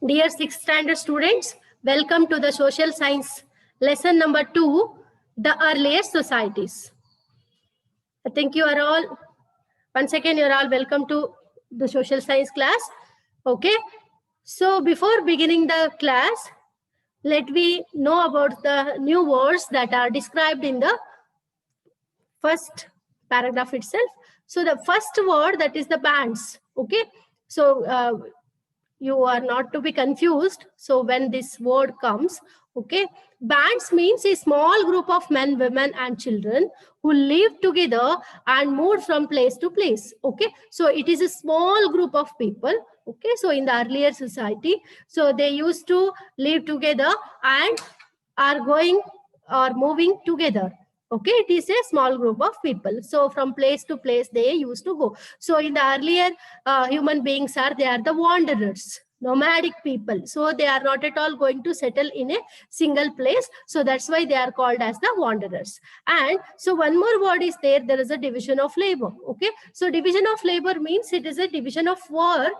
Dear 6th standard students, welcome to the social science lesson number 2, the earliest societies. I think you are all, once again, you are all welcome to the social science class. Okay. So before beginning the class, let me know about the new words that are described in the first paragraph itself. So the first word, that is the bands. Okay. So you are not to be confused. So when this word comes, okay, bands means a small group of men, women, and children who live together and move from place to place. Okay, so it is a small group of people. Okay, so in the earlier society, so they used to live together and are going or moving together. Okay, it is a small group of people. So from place to place they used to go. So in the earlier human beings they are the wanderers, nomadic people. So they are not at all going to settle in a single place. So that's why they are called as the wanderers. And so one more word is there. There is a division of labor. Okay, so division of labor means it is a division of work.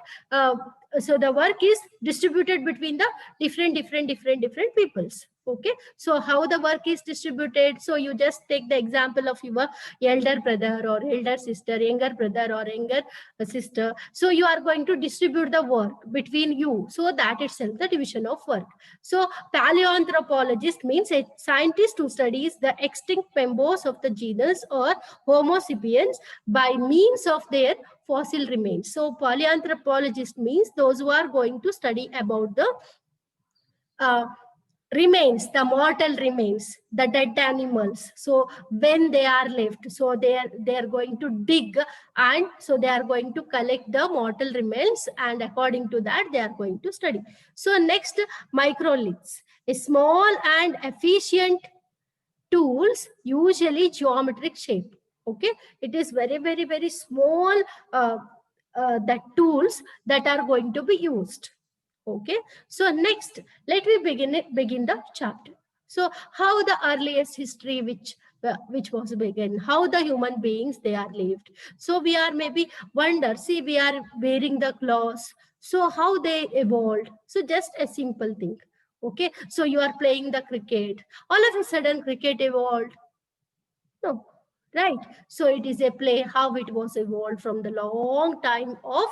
So the work is distributed between the different peoples. Okay, so how the work is distributed? So you just take the example of your elder brother or elder sister, younger brother or younger sister. So you are going to distribute the work between you. So that itself the division of work. So paleoanthropologist means a scientist who studies the extinct members of the genus or Homo sapiens by means of their fossil remains. So paleoanthropologist means those who are going to study about the remains, the mortal remains, the dead animals. So when they are left, so they are going to dig, and so they are going to collect the mortal remains, and according to that they are going to study. So next, microliths, a small and efficient tools, usually geometric shape. Okay, it is very small the tools that are going to be used. Okay, so next let me begin the chapter. So how the earliest history which was begun, how the human beings they are lived. So we are maybe wonder, see, we are wearing the clothes, so how they evolved. So just a simple thing. Okay, so you are playing the cricket, all of a sudden cricket evolved? No, right? So it is a play how it was evolved from the long time of,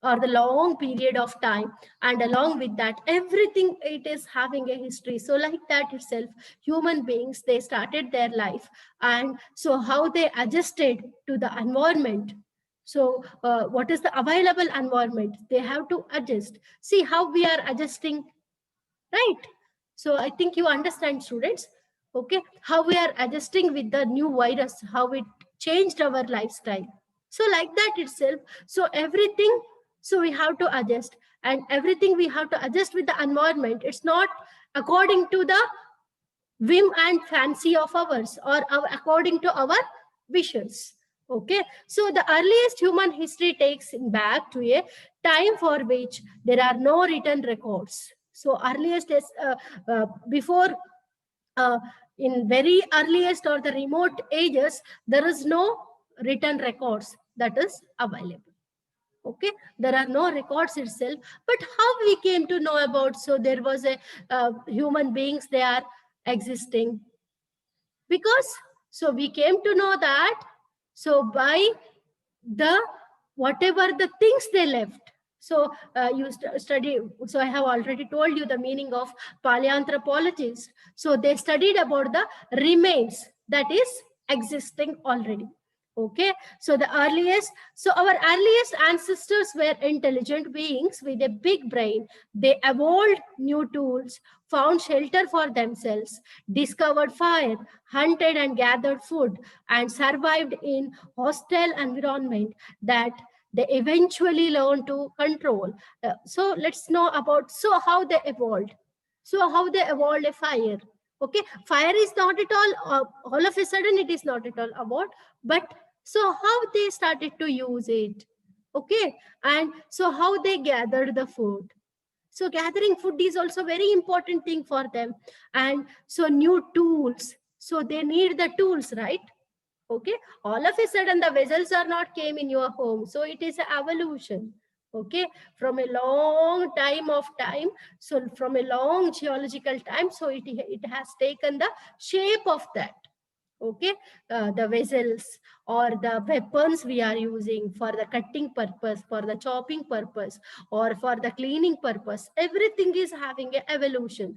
or the long period of time, and along with that everything it is having a history. So like that itself, human beings they started their life, and so how they adjusted to the environment. So what is the available environment, they have to adjust. See how we are adjusting, right? So I think you understand, students. Okay, how we are adjusting with the new virus, how it changed our lifestyle. So like that itself, so everything, so we have to adjust, and everything we have to adjust with the environment. It's not according to the whim and fancy of ours, or according to our visions. Okay, so the earliest human history takes back to a time for which there are no written records. So earliest is before, uh, in very earliest or the remote ages, there is no written records that is available. Okay, there are no records itself. But how we came to know about, so there was a human beings they are existing? Because so we came to know that, so by the whatever the things they left. So you study, so I have already told you the meaning of paleoanthropologists. So they studied about the remains that is existing already. Okay, so the earliest, so our earliest ancestors were intelligent beings with a big brain. They evolved new tools, found shelter for themselves, discovered fire, hunted and gathered food, and survived in hostile environment that they eventually learned to control. So let's know about, so how they evolved. So how they evolved a fire. Okay, fire is not at all of a sudden it is not at all about, but so how they started to use it. Okay, and so how they gathered the food. So gathering food is also very important thing for them. And so new tools, so they need the tools, right? Okay, all of a sudden the vessels are not came in your home, so it is an evolution. Okay, from a long time, so from a long geological time, so it has taken the shape of that. Okay, the vessels or the weapons we are using for the cutting purpose, for the chopping purpose, or for the cleaning purpose, everything is having a evolution.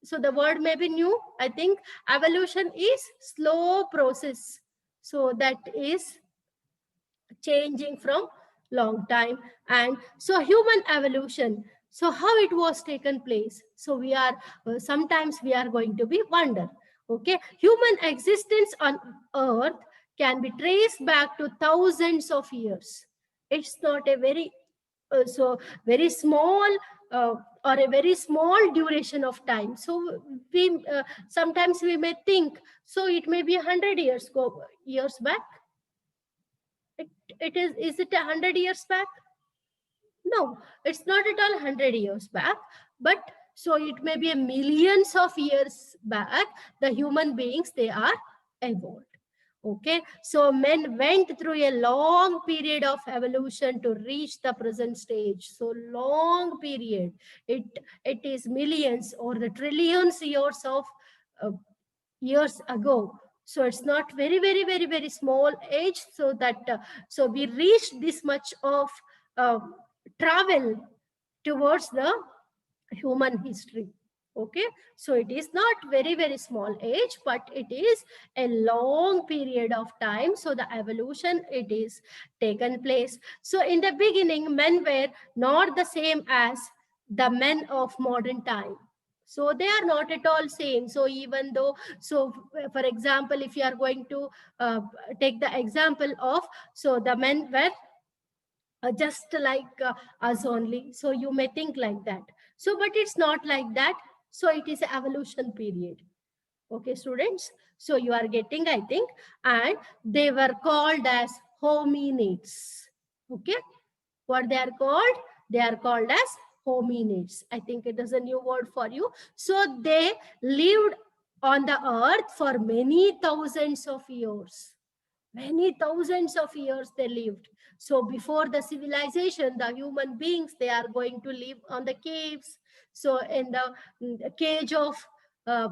So the word may be new, I think. Evolution is slow process, so that is changing from long time. And so human evolution, so how it was taken place, so we are sometimes we are going to be wonder. Okay, human existence on earth can be traced back to thousands of years. It's not a very so very small uh, or a very small duration of time. So we sometimes we may think, so it may be 100 years back. it, it is it 100 years back? No, it's not at all 100 years back, but so it may be a millions of years back, the human beings, they are evolved. Okay, so men went through a long period of evolution to reach the present stage. So long period, it it is millions or the trillions years of uh, years ago. So it's not very small age, so that so we reached this much of uh, travel towards the human history. Okay, so it is not very small age, but it is a long period of time. So the evolution, it is taken place. So in the beginning, men were not the same as the men of modern time. So they are not at all same. So even though, so for example, if you are going to uh, take the example of, so the men were just like us only, so you may think like that. So but it's not like that. So it is evolution period. Okay, students, so you are getting, I think. And they were called as hominids. Okay, what they are called? They are called as hominids. I think it is a new word for you. So they lived on the earth for many thousands of years. Many thousands of years they lived. So before the civilization, the human beings, they are going to live on the caves. So in the cage of uh,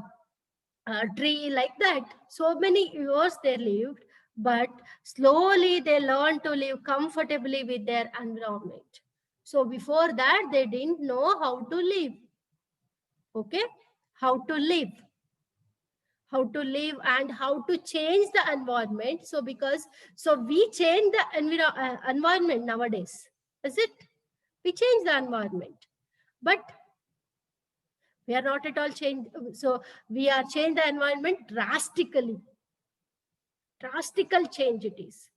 tree, like that. So many years they lived, but slowly they learned to live comfortably with their environment. So before that, they didn't know how to live. Okay, how to live, and how to change the environment. So because, so we change the environment nowadays, is it? We change the environment, but we are not at all changed. So we are change the environment drastically. Drastical change it is.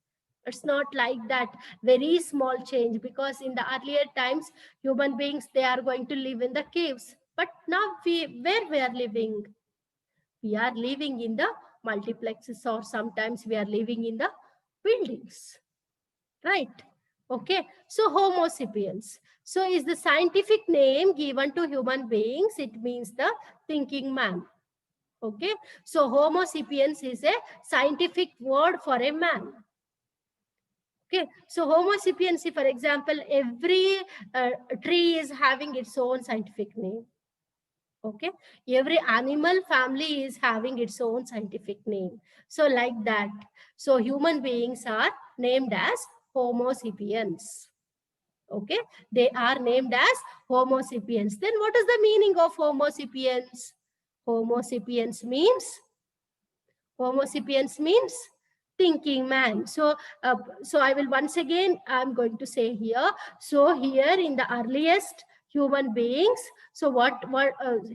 It's not like that very small change, because in the earlier times, human beings, they are going to live in the caves. But now where we are living? We are living in the multiplexes, or sometimes we are living in the buildings, right? Okay, so Homo sapiens. So is the scientific name given to human beings. It means the thinking man. Okay, so Homo sapiens is a scientific word for a man. Okay, so Homo sapiens, for example, every tree is having its own scientific name. Okay, every animal family is having its own scientific name. So like that. So human beings are named as Homo sapiens. Okay, they are named as Homo sapiens. Then what is the meaning of Homo sapiens? Homo sapiens means, Homo sapiens means thinking man. So so I will once again, I'm going to say here. So here in the earliest human beings, so what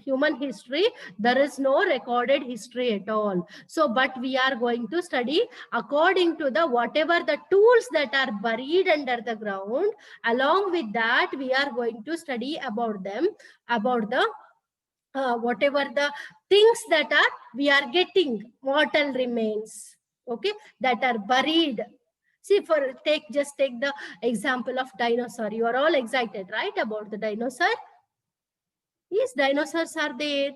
human history, there is no recorded history at all. So but we are going to study according to the whatever the tools that are buried under the ground. Along with that, we are going to study about them, about the whatever the things that are we are getting mortal remains. Okay, that are buried. See, for just take the example of dinosaur. You are all excited, right, about the dinosaur? Yes, dinosaurs are there.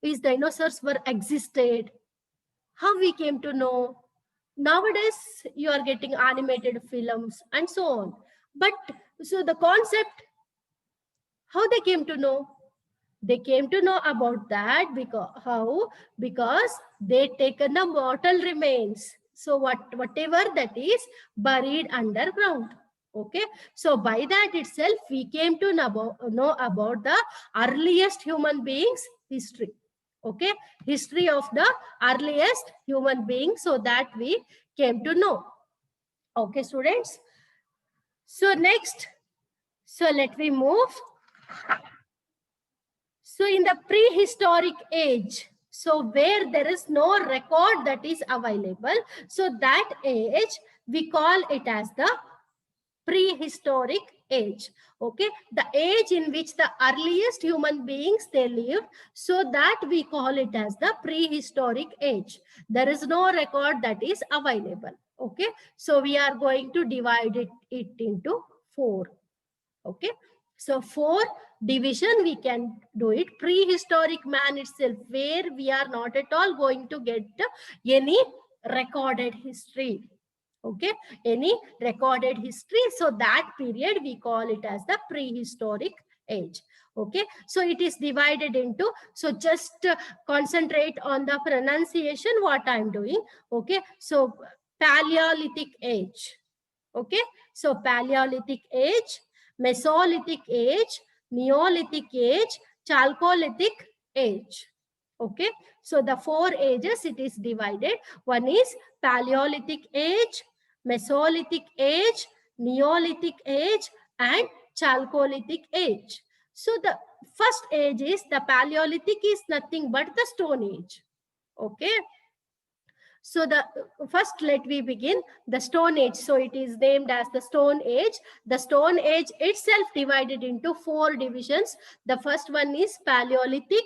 These dinosaurs were existed. How we came to know? Nowadays you are getting animated films and so on. But so the concept, how they came to know? They came to know about that because how? Because they taken the mortal remains. So whatever that is buried underground. Okay. So by that itself, we came to know about the earliest human beings history. Okay. History of the earliest human beings. So that we came to know. Okay, students. So next, so let me move. So in the prehistoric age, so where there is no record that is available, so that age we call it as the prehistoric age. Okay, the age in which the earliest human beings they lived, so that we call it as the prehistoric age. There is no record that is available. Okay, so we are going to divide it into 4. Okay, so 4 division we can do it. Prehistoric man itself, where we are not at all going to get any recorded history. Okay, any recorded history, so that period we call it as the prehistoric age. Okay, so it is divided into, so just concentrate on the pronunciation what I'm doing. Okay, so Paleolithic age. Okay, so Paleolithic age, Mesolithic age, Neolithic age, Chalcolithic age. Okay, so the 4 ages it is divided. One is Paleolithic age, Mesolithic age, Neolithic age, and Chalcolithic age. So the first age is the Paleolithic, is nothing but the Stone Age. Okay, so the first, let we begin the Stone Age. So it is named as the Stone Age. The Stone Age itself divided into 4 divisions. The first one is Paleolithic,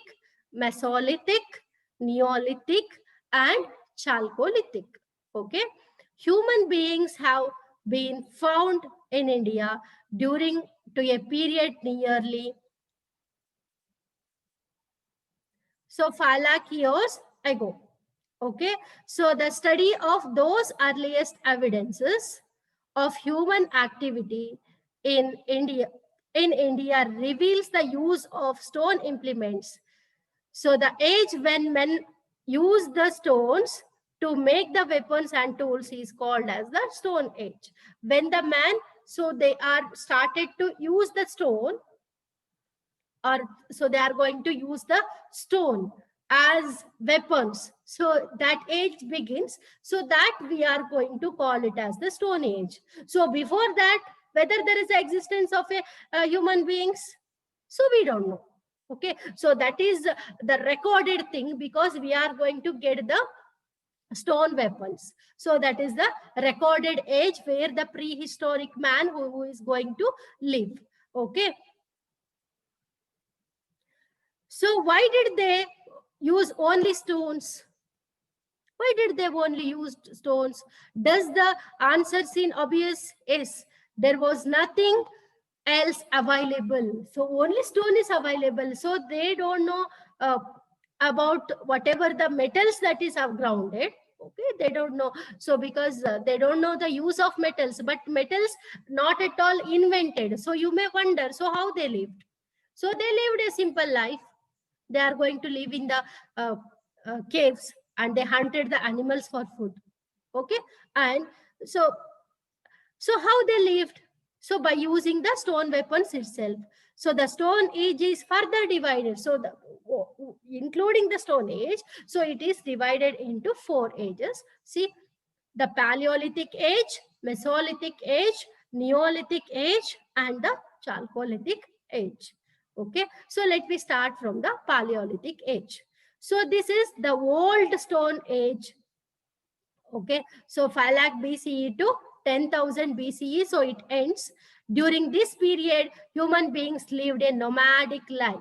Mesolithic, Neolithic, and Chalcolithic. Okay, human beings have been found in India during to a period nearly 5 lakh years ago. Okay, so the study of those earliest evidences of human activity in India reveals the use of stone implements. So the age when men use the stones to make the weapons and tools is called as the Stone Age. When the man, so they are started to use the stone, or so they are going to use the stone as weapons, so that age begins, so that we are going to call it as the Stone Age. So before that, whether there is existence of a human beings, so we don't know. Okay, so that is the recorded thing, because we are going to get the stone weapons. So that is the recorded age where the prehistoric man who is going to live. Okay, so why did they use only stones? Why did they only use stones? Does the answer seem obvious? Yes, there was nothing else available. So only stone is available. So they don't know about whatever the metals that is grounded. Okay, they don't know. So because they don't know the use of metals, but metals not at all invented. So you may wonder, so how they lived? So they lived a simple life. They are going to live in the caves, and they hunted the animals for food. Okay, and so how they lived? So by using the stone weapons itself. So the Stone Age is further divided. So including the Stone Age, so it is divided into 4 ages. See, the Paleolithic age, Mesolithic age, Neolithic age, and the Chalcolithic age. Okay, so let me start from the Paleolithic age. So this is the old Stone Age. Okay, so 5 lakh BCE to 10,000 BCE. So it ends. During this period, human beings lived a nomadic life.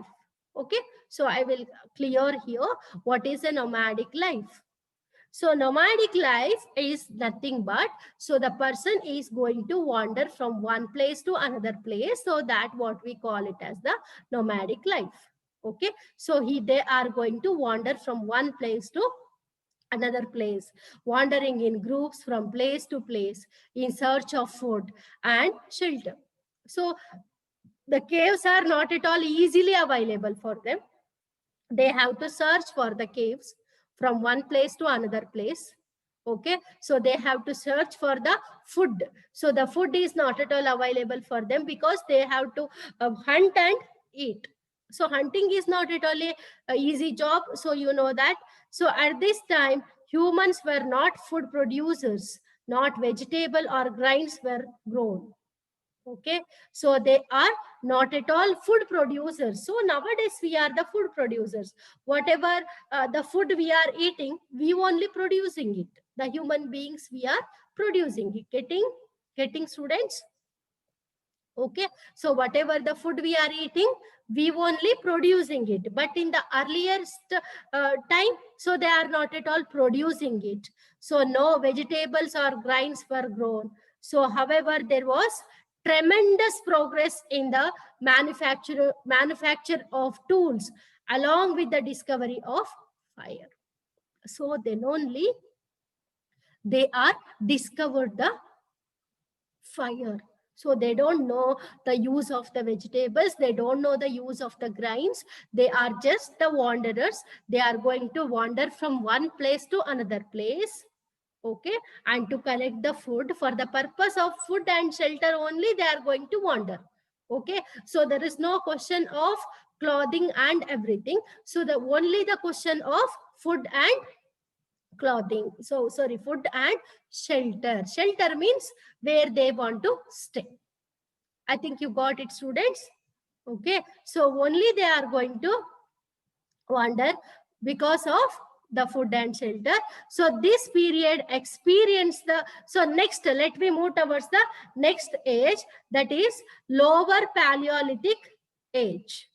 Okay, so I will clear here what is a nomadic life. So nomadic life is nothing but, so the person is going to wander from one place to another place. So that what we call it as the nomadic life. Okay, so they are going to wander from one place to another place, wandering in groups from place to place in search of food and shelter. So the caves are not at all easily available for them. They have to search for the caves from one place to another place. Okay, so they have to search for the food. So the food is not at all available for them because they have to hunt and eat. So hunting is not at all a easy job, so you know that. So at this time humans were not food producers, not vegetable or grains were grown. Okay, so they are not at all food producers. So nowadays we are the food producers. Whatever the food we are eating, we only producing it. The human beings, we are producing it. Getting students? Okay, so whatever the food we are eating, we only producing it. But in the earliest time, so they are not at all producing it. So no vegetables or grains were grown. So however, there was tremendous progress in the manufacture of tools along with the discovery of fire. So then only they are discovered the fire. So they don't know the use of the vegetables, they don't know the use of the grains. They are just the wanderers. They are going to wander from one place to another place. Okay, and to collect the food for the purpose of food and shelter only, they are going to wander. Okay, so there is no question of clothing and everything. So the only the question of food and clothing. So sorry, food and shelter. Shelter means where they want to stay. I think you got it, students. Okay, so only they are going to wander because of the food and shelter. So this period experience the, so next let me move towards the next age, that is lower Paleolithic age.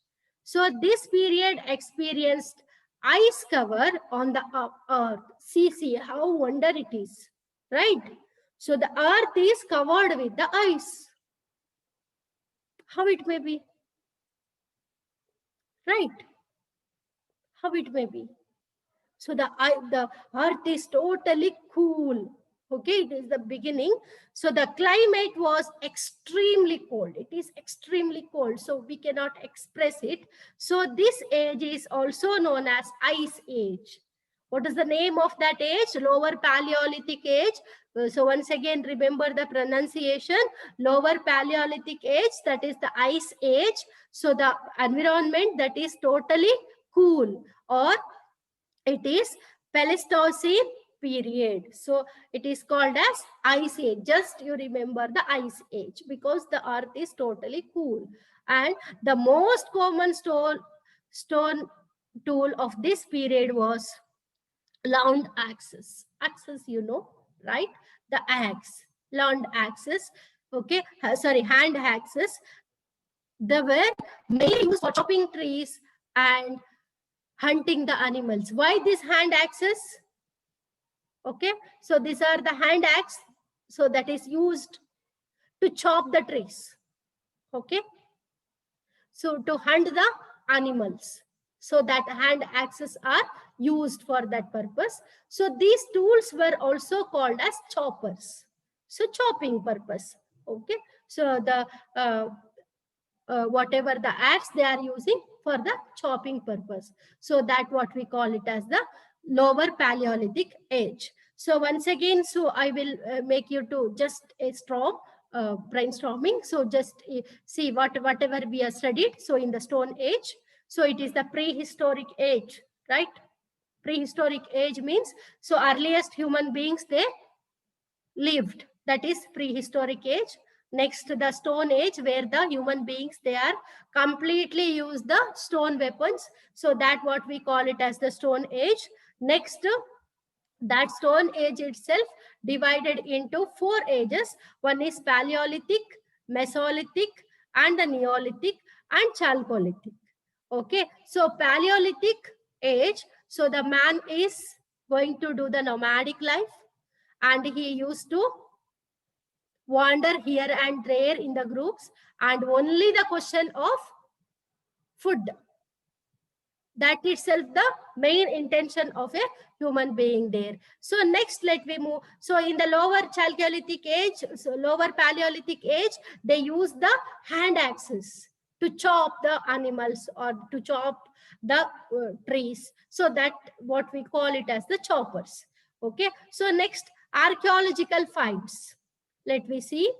So this period experienced ice cover on the earth. See how wonder it is, right? So the earth is covered with the ice. How it may be, right? How it may be. So the earth is totally cool. Okay, it is the beginning. So the climate was extremely cold. It is extremely cold. So we cannot express it. So this age is also known as Ice Age. What is the name of that age? Lower Paleolithic age. So once again, remember the pronunciation. Lower Paleolithic age, that is the Ice Age. So the environment that is totally cool, or it is Pleistocene period. So it is called as Ice Age. Just you remember the Ice Age because the earth is totally cool. And the most common stone tool of this period was round axes. Axes, you know, right? The axe, round axes. Okay, sorry, hand axes. They were mainly used for chopping trees and hunting the animals. Why this hand axes? Okay, so these are the hand axe. So that is used to chop the trees. Okay, so to hunt the animals. So that hand axes are used for that purpose. So these tools were also called as choppers. So chopping purpose. Okay, so the whatever the axe they are using for the chopping purpose. So that what we call it as the lower Paleolithic age. So once again, so I will make you to just a strong brainstorming. So just see whatever we have studied. So in the Stone Age, so it is the prehistoric age, right? Prehistoric age means, so earliest human beings, they lived. That is prehistoric age. Next, the Stone Age, where the human beings, they are completely use the stone weapons. So that what we call it as the Stone Age. Next, that Stone Age itself divided into 4 ages. One is Paleolithic, Mesolithic, and the Neolithic, and Chalcolithic. Okay, so Paleolithic age, so the man is going to do the nomadic life, and he used to wander here and there in the groups, and only the question of food. That itself the main intention of a human being there. So next, let me move. So in the lower Chalcolithic age, so lower Paleolithic age, they use the hand axes to chop the animals or to chop the trees. So that what we call it as the choppers. Okay. So next, archaeological finds. Let me see.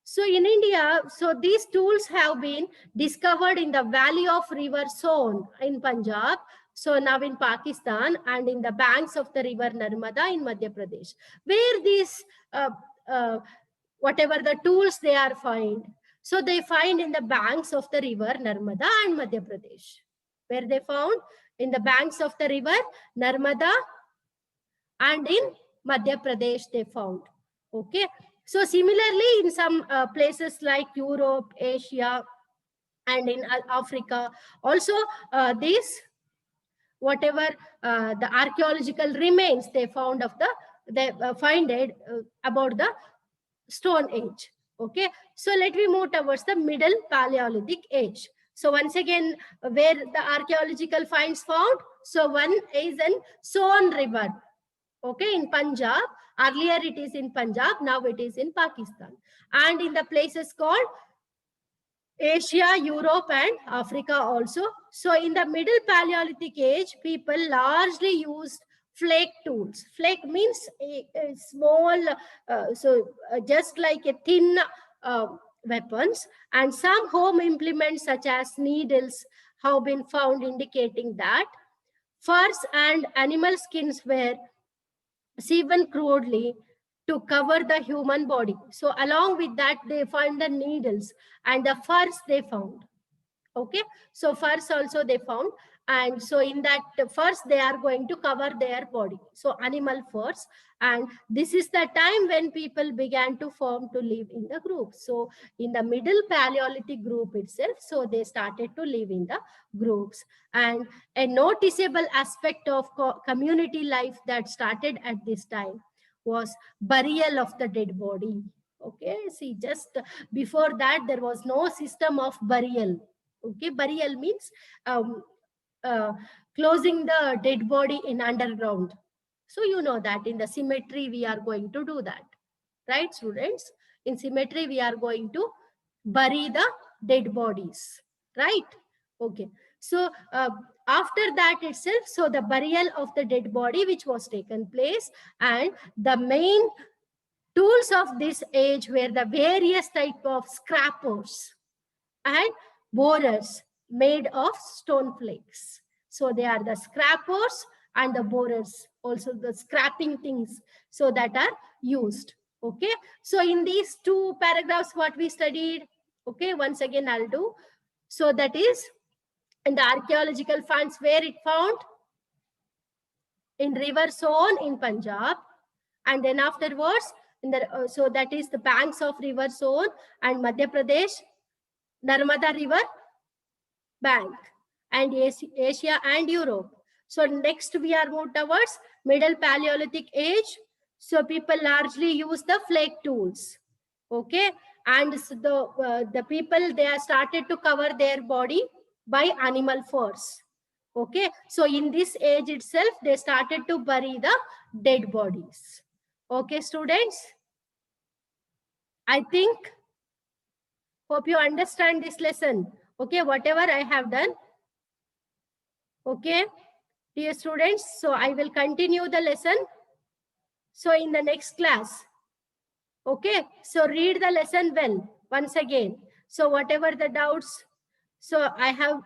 So in India, so these tools have been discovered in the valley of river Son in Punjab, so now in Pakistan, and in the banks of the river Narmada in Madhya Pradesh, where these, whatever the tools they are find. So they find in the banks of the river Narmada and Madhya Pradesh. Where they found? In the banks of the river Narmada and in Madhya Pradesh they found. Okay. So similarly, in some places like Europe, Asia, and in Africa, also these, whatever the archaeological remains they found of the, they find it about the Stone Age. Okay, so let me move towards the Middle Paleolithic Age. So once again, where the archaeological finds found? So one is in Son River. Okay, in Punjab. Earlier it is in Punjab, now it is in Pakistan. And in the places called Asia, Europe, and Africa also. So in the Middle Paleolithic age, people largely used flake tools. Flake means a small, just like a thin weapons, and some home implements such as needles have been found, indicating that furs and animal skins were seven crudely to cover the human body. So along with that, they find the needles and the furs they found. Okay, so furs also they found, and so in that furs they are going to cover their body, so animal furs. And this is the time when people began to form to live in the group. So in the Middle Paleolithic group itself, so they started to live in the groups. And a noticeable aspect of community life that started at this time was burial of the dead body. Okay, see, just before that there was no system of burial. Okay, burial means uh, closing the dead body in underground. So you know that in the cemetery we are going to do that, right, students? In cemetery we are going to bury the dead bodies, right? Okay. So after that itself, so the burial of the dead body which was taken place, and the main tools of this age were the various type of scrappers and borers made of stone flakes. So they are the scrappers and the borers, also the scrapping things, so that are used. Okay, so in these two paragraphs what we studied, okay, once again I'll do. So that is in the archaeological finds where it found in river Son in Punjab, and then afterwards in the so that is the banks of river Son and Madhya Pradesh, Narmada River bank, and Asia and Europe. So next we are moved towards Middle Paleolithic age. So people largely use the flake tools. Okay, and so the people, they are started to cover their body by animal furs. Okay, so in this age itself they started to bury the dead bodies. Okay, students, I think, hope you understand this lesson. Okay, whatever I have done. Okay, dear students, so I will continue the lesson. So in the next class. Okay, so read the lesson well once again. So whatever the doubts, so I have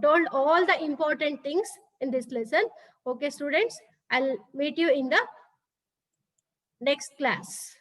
told all the important things in this lesson. Okay, students, I'll meet you in the next class.